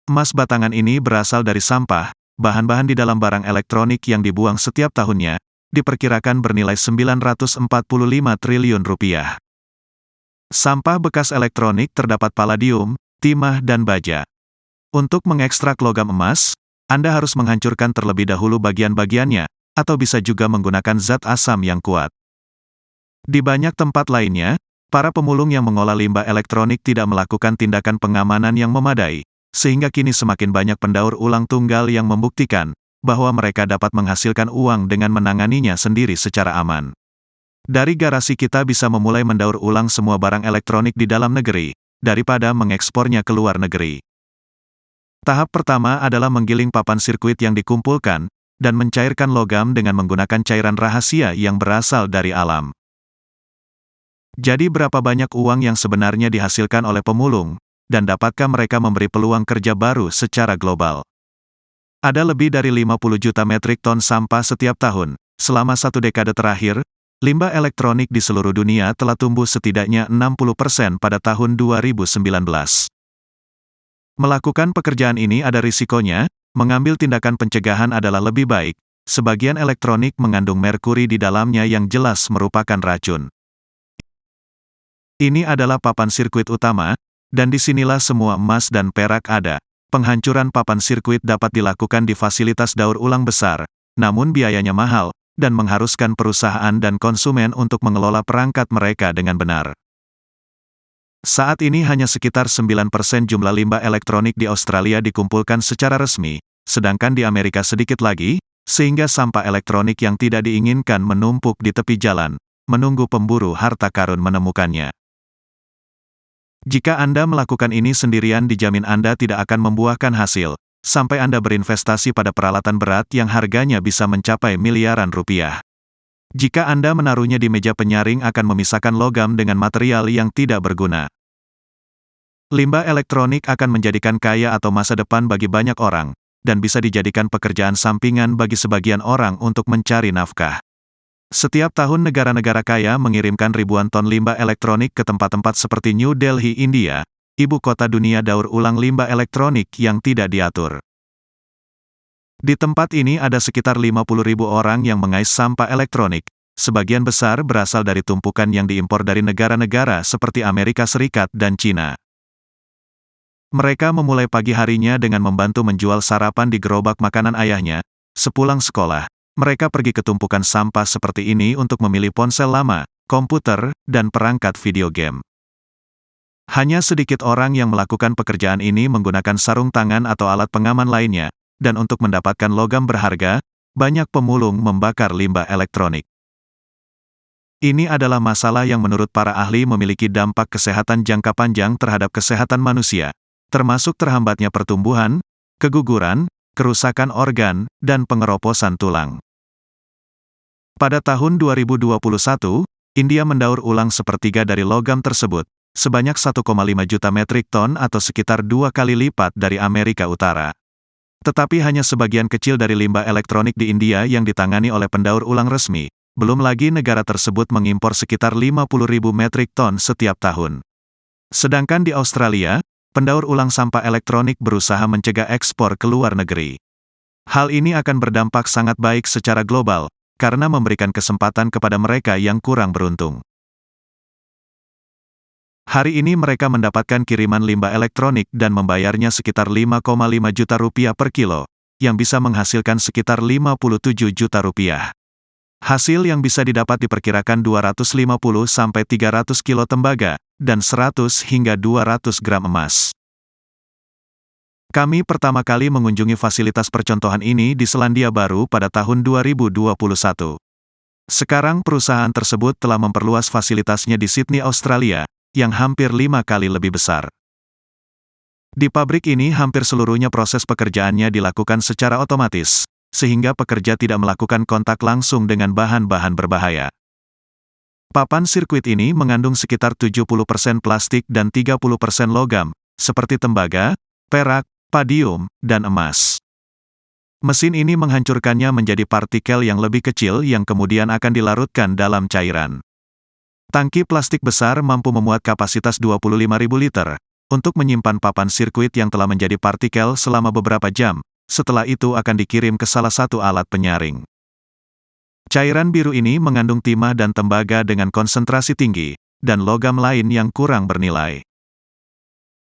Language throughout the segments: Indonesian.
Emas batangan ini berasal dari sampah, bahan-bahan di dalam barang elektronik yang dibuang setiap tahunnya, diperkirakan bernilai 945 triliun rupiah. Sampah bekas elektronik terdapat palladium, timah dan baja. Untuk mengekstrak logam emas, Anda harus menghancurkan terlebih dahulu bagian-bagiannya, atau bisa juga menggunakan zat asam yang kuat. Di banyak tempat lainnya, para pemulung yang mengolah limbah elektronik tidak melakukan tindakan pengamanan yang memadai, sehingga kini semakin banyak pendaur ulang tunggal yang membuktikan bahwa mereka dapat menghasilkan uang dengan menanganinya sendiri secara aman. Dari garasi kita bisa memulai mendaur ulang semua barang elektronik di dalam negeri, daripada mengekspornya ke luar negeri. Tahap pertama adalah menggiling papan sirkuit yang dikumpulkan, dan mencairkan logam dengan menggunakan cairan rahasia yang berasal dari alam. Jadi berapa banyak uang yang sebenarnya dihasilkan oleh pemulung, dan dapatkah mereka memberi peluang kerja baru secara global? Ada lebih dari 50 juta metrik ton sampah setiap tahun. Selama 1 dekade terakhir, limbah elektronik di seluruh dunia telah tumbuh setidaknya 60% pada tahun 2019. Melakukan pekerjaan ini ada risikonya, mengambil tindakan pencegahan adalah lebih baik. Sebagian elektronik mengandung merkuri di dalamnya yang jelas merupakan racun. Ini adalah papan sirkuit utama, dan disinilah semua emas dan perak ada. Penghancuran papan sirkuit dapat dilakukan di fasilitas daur ulang besar, namun biayanya mahal, dan mengharuskan perusahaan dan konsumen untuk mengelola perangkat mereka dengan benar. Saat ini hanya sekitar 9% jumlah limbah elektronik di Australia dikumpulkan secara resmi, sedangkan di Amerika sedikit lagi, sehingga sampah elektronik yang tidak diinginkan menumpuk di tepi jalan, menunggu pemburu harta karun menemukannya. Jika Anda melakukan ini sendirian dijamin Anda tidak akan membuahkan hasil, sampai Anda berinvestasi pada peralatan berat yang harganya bisa mencapai miliaran rupiah. Jika Anda menaruhnya di meja penyaring akan memisahkan logam dengan material yang tidak berguna. Limbah elektronik akan menjadikan kaya atau masa depan bagi banyak orang, dan bisa dijadikan pekerjaan sampingan bagi sebagian orang untuk mencari nafkah. Setiap tahun negara-negara kaya mengirimkan ribuan ton limbah elektronik ke tempat-tempat seperti New Delhi, India, ibu kota dunia daur ulang limbah elektronik yang tidak diatur. Di tempat ini ada sekitar 50.000 orang yang mengais sampah elektronik, sebagian besar berasal dari tumpukan yang diimpor dari negara-negara seperti Amerika Serikat dan Cina. Mereka memulai pagi harinya dengan membantu menjual sarapan di gerobak makanan ayahnya. Sepulang sekolah, mereka pergi ke tumpukan sampah seperti ini untuk memilih ponsel lama, komputer, dan perangkat video game. Hanya sedikit orang yang melakukan pekerjaan ini menggunakan sarung tangan atau alat pengaman lainnya, dan untuk mendapatkan logam berharga, banyak pemulung membakar limbah elektronik. Ini adalah masalah yang menurut para ahli memiliki dampak kesehatan jangka panjang terhadap kesehatan manusia, termasuk terhambatnya pertumbuhan, keguguran, kerusakan organ, dan pengeroposan tulang. Pada tahun 2021, India mendaur ulang sepertiga dari logam tersebut, sebanyak 1,5 juta metrik ton atau sekitar 2 kali lipat dari Amerika Utara. Tetapi hanya sebagian kecil dari limbah elektronik di India yang ditangani oleh pendaur ulang resmi, belum lagi negara tersebut mengimpor sekitar 50.000 metrik ton setiap tahun. Sedangkan di Australia, pendaur ulang sampah elektronik berusaha mencegah ekspor ke luar negeri. Hal ini akan berdampak sangat baik secara global, karena memberikan kesempatan kepada mereka yang kurang beruntung. Hari ini mereka mendapatkan kiriman limbah elektronik dan membayarnya sekitar 5,5 juta rupiah per kilo, yang bisa menghasilkan sekitar 57 juta rupiah. Hasil yang bisa didapat diperkirakan 250 sampai 300 kilo tembaga, dan 100 hingga 200 gram emas. Kami pertama kali mengunjungi fasilitas percontohan ini di Selandia Baru pada tahun 2021. Sekarang perusahaan tersebut telah memperluas fasilitasnya di Sydney, Australia, yang hampir 5 kali lebih besar. Di pabrik ini hampir seluruhnya proses pekerjaannya dilakukan secara otomatis, sehingga pekerja tidak melakukan kontak langsung dengan bahan-bahan berbahaya. Papan sirkuit ini mengandung sekitar 70% plastik dan 30% logam, seperti tembaga, perak, palladium, dan emas. Mesin ini menghancurkannya menjadi partikel yang lebih kecil yang kemudian akan dilarutkan dalam cairan. Tangki plastik besar mampu memuat kapasitas 25.000 liter, untuk menyimpan papan sirkuit yang telah menjadi partikel selama beberapa jam. Setelah itu akan dikirim ke salah satu alat penyaring. Cairan biru ini mengandung timah dan tembaga dengan konsentrasi tinggi, dan logam lain yang kurang bernilai.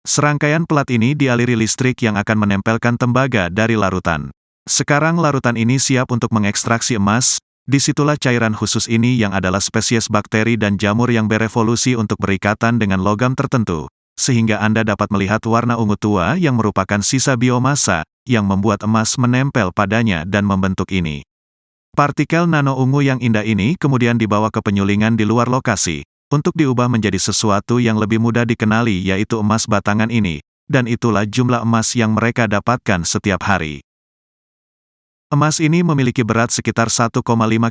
Serangkaian pelat ini dialiri listrik yang akan menempelkan tembaga dari larutan. Sekarang larutan ini siap untuk mengekstraksi emas. Disitulah cairan khusus ini yang adalah spesies bakteri dan jamur yang berevolusi untuk berikatan dengan logam tertentu, sehingga Anda dapat melihat warna ungu tua yang merupakan sisa biomasa, yang membuat emas menempel padanya dan membentuk ini. Partikel nano ungu yang indah ini kemudian dibawa ke penyulingan di luar lokasi, untuk diubah menjadi sesuatu yang lebih mudah dikenali yaitu emas batangan ini, dan itulah jumlah emas yang mereka dapatkan setiap hari. Emas ini memiliki berat sekitar 1,5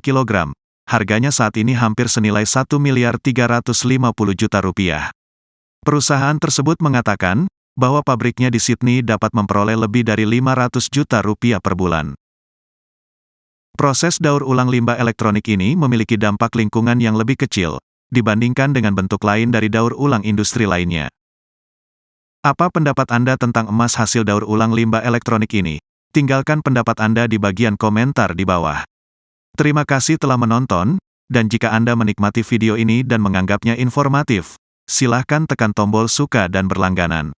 kg. Harganya saat ini hampir senilai 1.350.000.000 rupiah. Perusahaan tersebut mengatakan bahwa pabriknya di Sydney dapat memperoleh lebih dari 500 juta rupiah per bulan. Proses daur ulang limbah elektronik ini memiliki dampak lingkungan yang lebih kecil dibandingkan dengan bentuk lain dari daur ulang industri lainnya. Apa pendapat Anda tentang emas hasil daur ulang limbah elektronik ini? Tinggalkan pendapat Anda di bagian komentar di bawah. Terima kasih telah menonton, dan jika Anda menikmati video ini dan menganggapnya informatif, silahkan tekan tombol suka dan berlangganan.